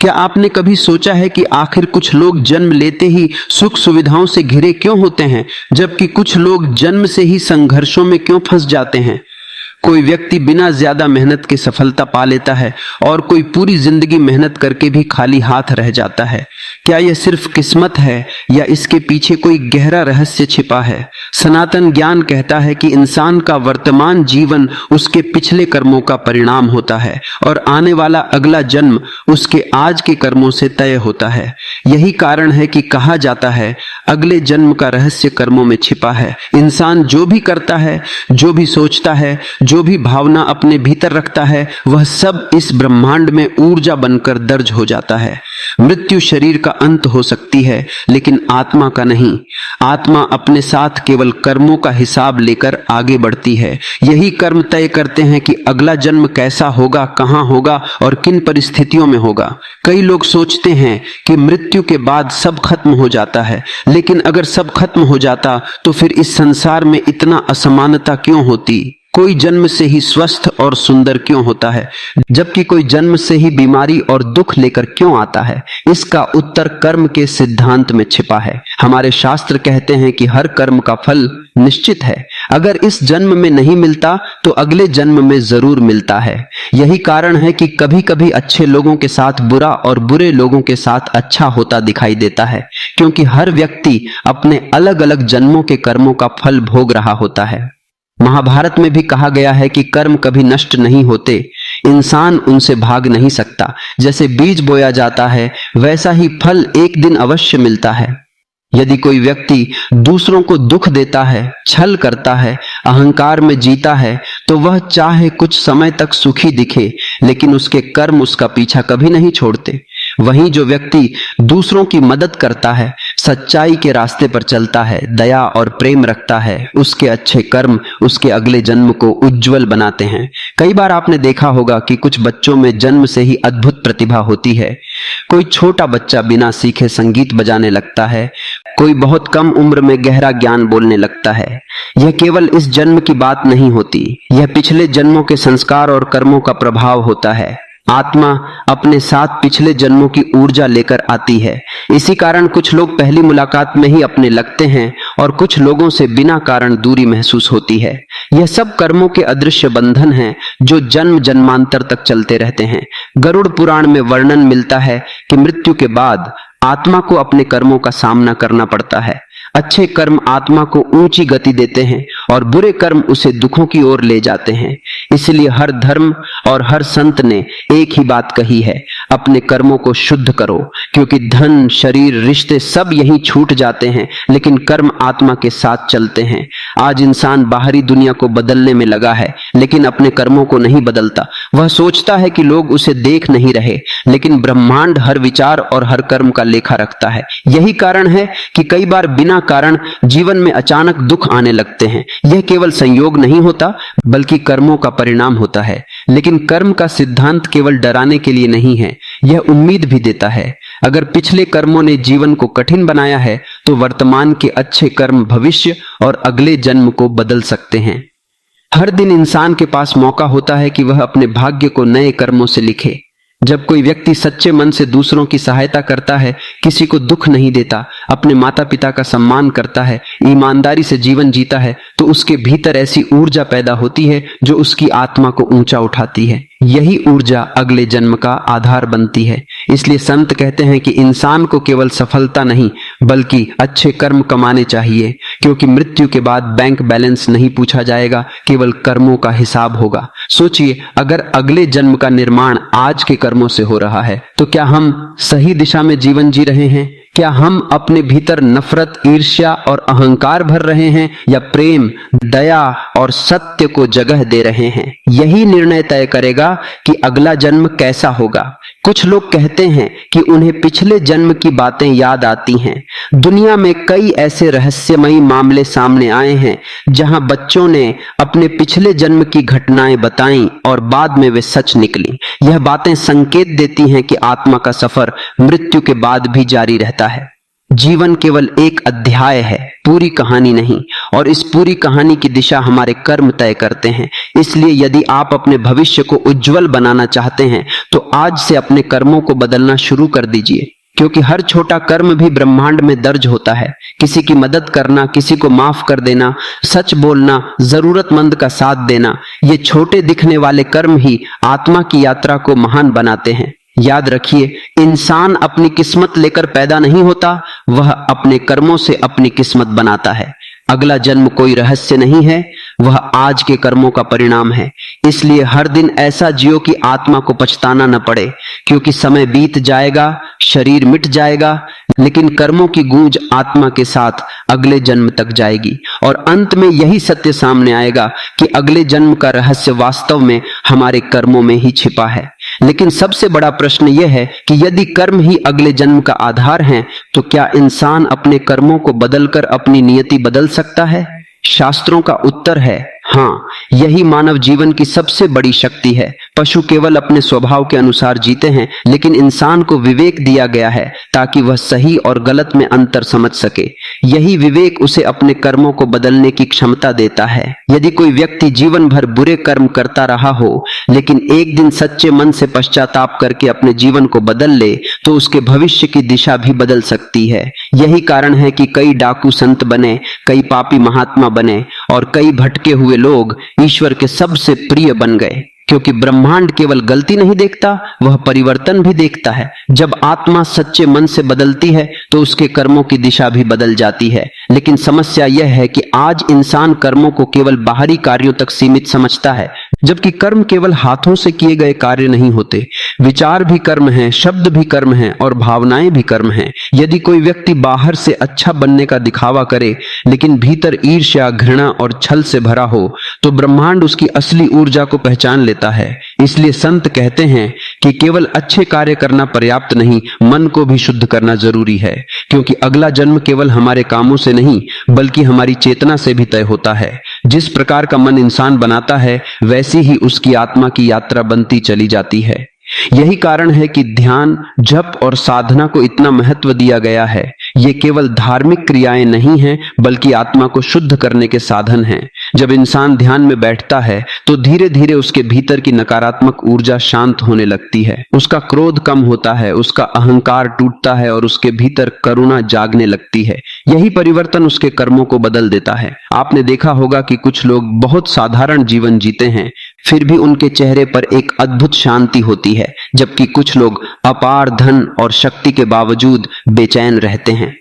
क्या आपने कभी सोचा है कि आखिर कुछ लोग जन्म लेते ही सुख सुविधाओं से घिरे क्यों होते हैं, जबकि कुछ लोग जन्म से ही संघर्षों में क्यों फंस जाते हैं? कोई व्यक्ति बिना ज्यादा मेहनत के सफलता पा लेता है और कोई पूरी जिंदगी मेहनत करके भी खाली हाथ रह जाता है। क्या यह सिर्फ किस्मत है या इसके पीछे कोई गहरा रहस्य छिपा है? सनातन ज्ञान कहता है कि इंसान का वर्तमान जीवन उसके पिछले कर्मों का परिणाम होता है और आने वाला अगला जन्म उसके आज के कर्मों से तय होता है। यही कारण है कि कहा जाता है अगले जन्म का रहस्य कर्मों में छिपा है। इंसान जो भी करता है, जो भी सोचता है, जो भी भावना अपने भीतर रखता है, वह सब इस ब्रह्मांड में ऊर्जा बनकर दर्ज हो जाता है। मृत्यु शरीर का अंत हो सकती है, लेकिन आत्मा का नहीं। आत्मा अपने साथ केवल कर्मों का हिसाब लेकर आगे बढ़ती है। यही कर्म तय करते हैं कि अगला जन्म कैसा होगा, कहां होगा और किन परिस्थितियों में होगा। कई लोग सोचते हैं कि मृत्यु के बाद सब खत्म हो जाता है, लेकिन अगर सब खत्म हो जाता तो फिर इस संसार में इतना असमानता क्यों होती? कोई जन्म से ही स्वस्थ और सुंदर क्यों होता है, जबकि कोई जन्म से ही बीमारी और दुख लेकर क्यों आता है? इसका उत्तर कर्म के सिद्धांत में छिपा है। हमारे शास्त्र कहते हैं कि हर कर्म का फल निश्चित है। अगर इस जन्म में नहीं मिलता तो अगले जन्म में जरूर मिलता है। यही कारण है कि कभी कभी अच्छे लोगों के साथ बुरा और बुरे लोगों के साथ अच्छा होता दिखाई देता है, क्योंकि हर व्यक्ति अपने अलग अलग जन्मों के कर्मों का फल भोग रहा होता है। महाभारत में भी कहा गया है कि कर्म कभी नष्ट नहीं होते, इंसान उनसे भाग नहीं सकता। जैसे बीज बोया जाता है, वैसा ही फल एक दिन अवश्य मिलता है। यदि कोई व्यक्ति दूसरों को दुख देता है, छल करता है, अहंकार में जीता है, तो वह चाहे कुछ समय तक सुखी दिखे, लेकिन उसके कर्म उसका पीछा कभी नहीं छोड़ते। वहीं जो व्यक्ति दूसरों की मदद करता है, सच्चाई के रास्ते पर चलता है, दया और प्रेम रखता है, उसके अच्छे कर्म उसके अगले जन्म को उज्जवल बनाते हैं। कई बार आपने देखा होगा कि कुछ बच्चों में जन्म से ही अद्भुत प्रतिभा होती है। कोई छोटा बच्चा बिना सीखे संगीत बजाने लगता है, कोई बहुत कम उम्र में गहरा ज्ञान बोलने लगता है। यह केवल इस जन्म की बात नहीं होती, यह पिछले जन्मों के संस्कार और कर्मों का प्रभाव होता है। आत्मा अपने साथ पिछले जन्मों की ऊर्जा लेकर आती है। इसी कारण कुछ लोग पहली मुलाकात में ही अपने लगते हैं और कुछ लोगों से बिना कारण दूरी महसूस होती है। यह सब कर्मों के अदृश्य बंधन हैं जो जन्म जन्मांतर तक चलते रहते हैं। गरुड़ पुराण में वर्णन मिलता है कि मृत्यु के बाद आत्मा को अपने कर्मों का सामना करना पड़ता है। अच्छे कर्म आत्मा को ऊंची गति देते हैं और बुरे कर्म उसे दुखों की ओर ले जाते हैं। इसलिए हर धर्म और हर संत ने एक ही बात कही है, अपने कर्मों को शुद्ध करो, क्योंकि धन, शरीर, रिश्ते सब यहीं छूट जाते हैं, लेकिन कर्म आत्मा के साथ चलते हैं। आज इंसान बाहरी दुनिया को बदलने में लगा है, लेकिन अपने कर्मों को नहीं बदलता। वह सोचता है कि लोग उसे देख नहीं रहे, लेकिन ब्रह्मांड हर विचार और हर कर्म का लेखा रखता है। यही कारण है कि कई बार बिना कारण जीवन में अचानक दुख आने लगते हैं। यह केवल संयोग नहीं होता, बल्कि कर्मों का परिणाम होता है। लेकिन कर्म का सिद्धांत केवल डराने के लिए नहीं है, यह उम्मीद भी देता है। अगर पिछले कर्मों ने जीवन को कठिन बनाया है, तो वर्तमान के अच्छे कर्म भविष्य और अगले जन्म को बदल सकते हैं। हर दिन इंसान के पास मौका होता है कि वह अपने भाग्य को नए कर्मों से लिखे। जब कोई व्यक्ति सच्चे मन से दूसरों की सहायता करता है, किसी को दुख नहीं देता, अपने माता पिता का सम्मान करता है, ईमानदारी से जीवन जीता है, तो उसके भीतर ऐसी ऊर्जा पैदा होती है जो उसकी आत्मा को ऊंचा उठाती है। यही ऊर्जा अगले जन्म का आधार बनती है। इसलिए संत कहते हैं कि इंसान को केवल सफलता नहीं, बल्कि अच्छे कर्म कमाने चाहिए, क्योंकि मृत्यु के बाद बैंक बैलेंस नहीं पूछा जाएगा, केवल कर्मों का हिसाब होगा। सोचिए, अगर अगले जन्म का निर्माण आज के कर्मों से हो रहा है, तो क्या हम सही दिशा में जीवन जी रहे हैं? क्या हम अपने भीतर नफरत, ईर्ष्या और अहंकार भर रहे हैं, या प्रेम, दया और सत्य को जगह दे रहे हैं? यही निर्णय तय करेगा कि अगला जन्म कैसा होगा। कुछ लोग कहते हैं कि उन्हें पिछले जन्म की बातें याद आती हैं। दुनिया में कई ऐसे रहस्यमयी मामले सामने आए हैं जहां बच्चों ने अपने पिछले जन्म की घटनाएं बताईं और बाद में वे सच निकली। यह बातें संकेत देती हैं कि आत्मा का सफर मृत्यु के बाद भी जारी रहता है। जीवन केवल एक अध्याय है, पूरी कहानी नहीं, और इस पूरी कहानी की दिशा हमारे कर्म तय करते हैं। इसलिए यदि आप अपने भविष्य को उज्जवल बनाना चाहते हैं तो आज से अपने कर्मों को बदलना शुरू कर दीजिए, क्योंकि हर छोटा कर्म भी ब्रह्मांड में दर्ज होता है। किसी की मदद करना, किसी को माफ कर देना, सच बोलना, जरूरतमंद का साथ देना, ये छोटे दिखने वाले कर्म ही आत्मा की यात्रा को महान बनाते हैं। याद रखिए, इंसान अपनी किस्मत लेकर पैदा नहीं होता, वह अपने कर्मों से अपनी किस्मत बनाता है। अगला जन्म कोई रहस्य नहीं है, वह आज के कर्मों का परिणाम है। इसलिए हर दिन ऐसा जियो कि आत्मा को पछताना न पड़े, क्योंकि समय बीत जाएगा, शरीर मिट जाएगा, लेकिन कर्मों की गूंज आत्मा के साथ अगले जन्म तक जाएगी। और अंत में यही सत्य सामने आएगा कि अगले जन्म का रहस्य वास्तव में हमारे कर्मों में ही छिपा है। लेकिन सबसे बड़ा प्रश्न यह है कि यदि कर्म ही अगले जन्म का आधार हैं, तो क्या इंसान अपने कर्मों को बदलकर अपनी नियति बदल सकता है? शास्त्रों का उत्तर है हाँ, यही मानव जीवन की सबसे बड़ी शक्ति है। पशु केवल अपने स्वभाव के अनुसार जीते हैं, लेकिन इंसान को विवेक दिया गया है ताकि वह सही और गलत में अंतर समझ सके। यही विवेक उसे अपने कर्मों को बदलने की क्षमता देता है। यदि कोई व्यक्ति जीवन भर बुरे कर्म करता रहा हो, लेकिन एक दिन सच्चे मन से पश्चाताप करके अपने जीवन को बदल ले, तो उसके भविष्य की दिशा भी बदल सकती है। यही कारण है कि कई डाकू संत बने, कई पापी महात्मा बने और कई भटके हुए लोग ईश्वर के सबसे प्रिय बन गए, क्योंकि ब्रह्मांड केवल गलती नहीं देखता, वह परिवर्तन भी देखता है। जब आत्मा सच्चे मन से बदलती है तो उसके कर्मों की दिशा भी बदल जाती है। लेकिन समस्या यह है कि आज इंसान कर्मों को केवल बाहरी कार्यों तक सीमित समझता है, जबकि कर्म केवल हाथों से किए गए कार्य नहीं होते। विचार भी कर्म हैं, शब्द भी कर्म हैं और भावनाएं भी कर्म हैं। यदि कोई व्यक्ति बाहर से अच्छा बनने का दिखावा करे, लेकिन भीतर ईर्ष्या, घृणा और छल से भरा हो, तो ब्रह्मांड उसकी असली ऊर्जा को पहचान लेता है। इसलिए संत कहते हैं कि केवल अच्छे कार्य करना पर्याप्त नहीं, मन को भी शुद्ध करना जरूरी है, क्योंकि अगला जन्म केवल हमारे कामों से नहीं बल्कि हमारी चेतना से भी तय होता है। जिस प्रकार का मन इंसान बनाता है, वैसी ही उसकी आत्मा की यात्रा बनती चली जाती है। यही कारण है कि ध्यान, जप और साधना को इतना महत्व दिया गया है। ये केवल धार्मिक क्रियाएं नहीं हैं, बल्कि आत्मा को शुद्ध करने के साधन हैं। जब इंसान ध्यान में बैठता है तो धीरे धीरे उसके भीतर की नकारात्मक ऊर्जा शांत होने लगती है, उसका क्रोध कम होता है, उसका अहंकार टूटता है और उसके भीतर करुणा जागने लगती है। यही परिवर्तन उसके कर्मों को बदल देता है। आपने देखा होगा कि कुछ लोग बहुत साधारण जीवन जीते हैं, फिर भी उनके चेहरे पर एक अद्भुत शांति होती है, जबकि कुछ लोग अपार धन और शक्ति के बावजूद बेचैन रहते हैं।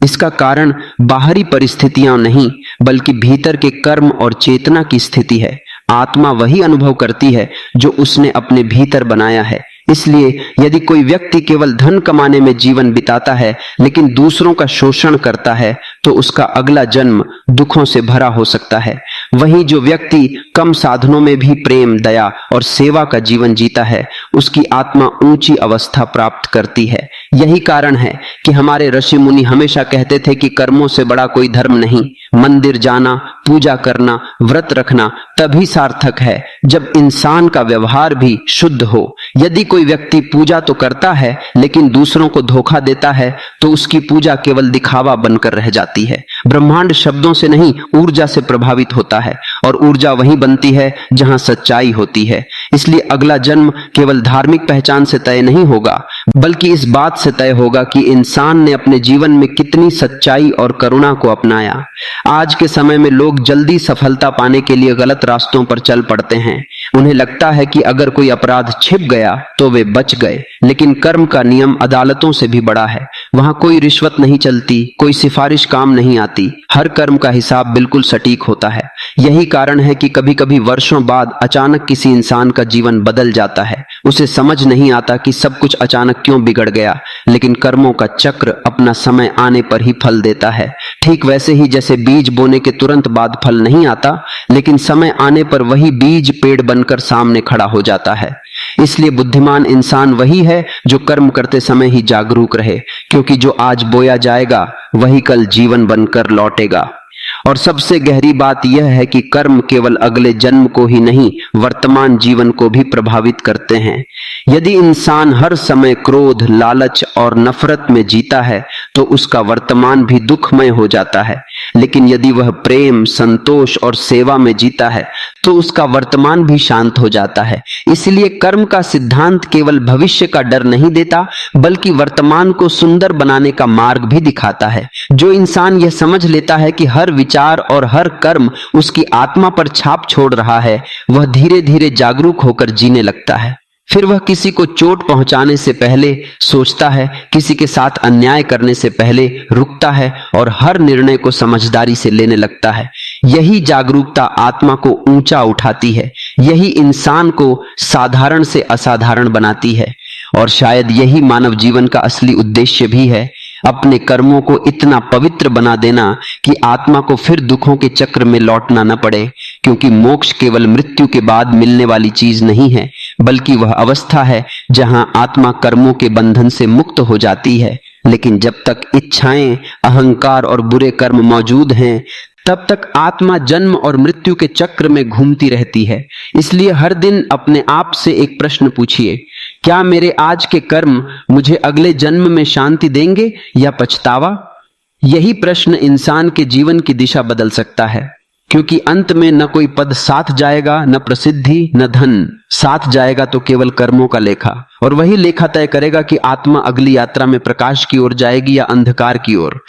इसका कारण बाहरी परिस्थितियां नहीं, बल्कि भीतर के कर्म और चेतना की स्थिति है। आत्मा वही अनुभव करती है जो उसने अपने भीतर बनाया है। इसलिए यदि कोई व्यक्ति केवल धन कमाने में जीवन बिताता है, लेकिन दूसरों का शोषण करता है, तो उसका अगला जन्म दुखों से भरा हो सकता है। वहीं जो व्यक्ति कम साधनों में भी प्रेम, दया और सेवा का जीवन जीता है, उसकी आत्मा ऊंची अवस्था प्राप्त करती है। यही कारण है कि हमारे ऋषि मुनि हमेशा कहते थे कि कर्मों से बड़ा कोई धर्म नहीं। मंदिर जाना, पूजा करना, व्रत रखना तभी सार्थक है जब इंसान का व्यवहार भी शुद्ध हो। यदि कोई व्यक्ति पूजा तो करता है, लेकिन दूसरों को धोखा देता है, तो उसकी पूजा केवल दिखावा बनकर रह जाती है। ब्रह्मांड शब्दों से नहीं, ऊर्जा से प्रभावित होता है, और ऊर्जा वहीं बनती है जहां सच्चाई होती है। इसलिए अगला जन्म केवल धार्मिक पहचान से तय नहीं होगा, बल्कि इस बात से तय होगा कि इंसान ने अपने जीवन में कितनी सच्चाई और करुणा को अपनाया। आज के समय में लोग जल्दी सफलता पाने के लिए गलत रास्तों पर चल पड़ते हैं। उन्हें लगता है कि अगर कोई अपराध छिप गया तो वे बच गए, लेकिन कर्म का नियम अदालतों से भी बड़ा है। वहां कोई रिश्वत नहीं चलती, कोई सिफारिश काम नहीं आती। हर कर्म का हिसाब बिल्कुल सटीक होता है। यही कारण है कि कभी कभी वर्षों बाद अचानक किसी इंसान का जीवन बदल जाता है। उसे समझ नहीं आता कि सब कुछ अचानक क्यों बिगड़ गया, लेकिन कर्मों का चक्र अपना समय आने पर ही फल देता है। ठीक वैसे ही जैसे बीज बोने के तुरंत बाद फल नहीं आता, लेकिन समय आने पर वही बीज पेड़ बनकर सामने खड़ा हो जाता है। इसलिए बुद्धिमान इंसान वही है जो कर्म करते समय ही जागरूक रहे, क्योंकि जो आज बोया जाएगा वही कल जीवन बनकर लौटेगा। और सबसे गहरी बात यह है कि कर्म केवल अगले जन्म को ही नहीं, वर्तमान जीवन को भी प्रभावित करते हैं। यदि इंसान हर समय क्रोध, लालच और नफरत में जीता है, तो उसका वर्तमान भी दुखमय हो जाता है। लेकिन यदि वह प्रेम, संतोष और सेवा में जीता है तो उसका वर्तमान भी शांत हो जाता है। इसलिए कर्म का सिद्धांत केवल भविष्य का डर नहीं देता, बल्कि वर्तमान को सुंदर बनाने का मार्ग भी दिखाता है। जो इंसान यह समझ लेता है कि हर विचार और हर कर्म उसकी आत्मा पर छाप छोड़ रहा है, वह धीरे धीरे जागरूक होकर जीने लगता है। फिर वह किसी को चोट पहुंचाने से पहले सोचता है, किसी के साथ अन्याय करने से पहले रुकता है और हर निर्णय को समझदारी से लेने लगता है। यही जागरूकता आत्मा को ऊंचा उठाती है, यही इंसान को साधारण से असाधारण बनाती है। और शायद यही मानव जीवन का असली उद्देश्य भी है, अपने कर्मों को इतना पवित्र बना देना कि आत्मा को फिर दुखों के चक्र में लौटना न पड़े। क्योंकि मोक्ष केवल मृत्यु के बाद मिलने वाली चीज नहीं है, बल्कि वह अवस्था है जहां आत्मा कर्मों के बंधन से मुक्त हो जाती है। लेकिन जब तक इच्छाएं, अहंकार और बुरे कर्म मौजूद हैं, तब तक आत्मा जन्म और मृत्यु के चक्र में घूमती रहती है। इसलिए हर दिन अपने आप से एक प्रश्न पूछिए, क्या मेरे आज के कर्म मुझे अगले जन्म में शांति देंगे या पछतावा? यही प्रश्न इंसान के जीवन की दिशा बदल सकता है। क्योंकि अंत में न कोई पद साथ जाएगा, न प्रसिद्धि, न धन। साथ जाएगा तो केवल कर्मों का लेखा, और वही लेखा तय करेगा कि आत्मा अगली यात्रा में प्रकाश की ओर जाएगी या अंधकार की ओर।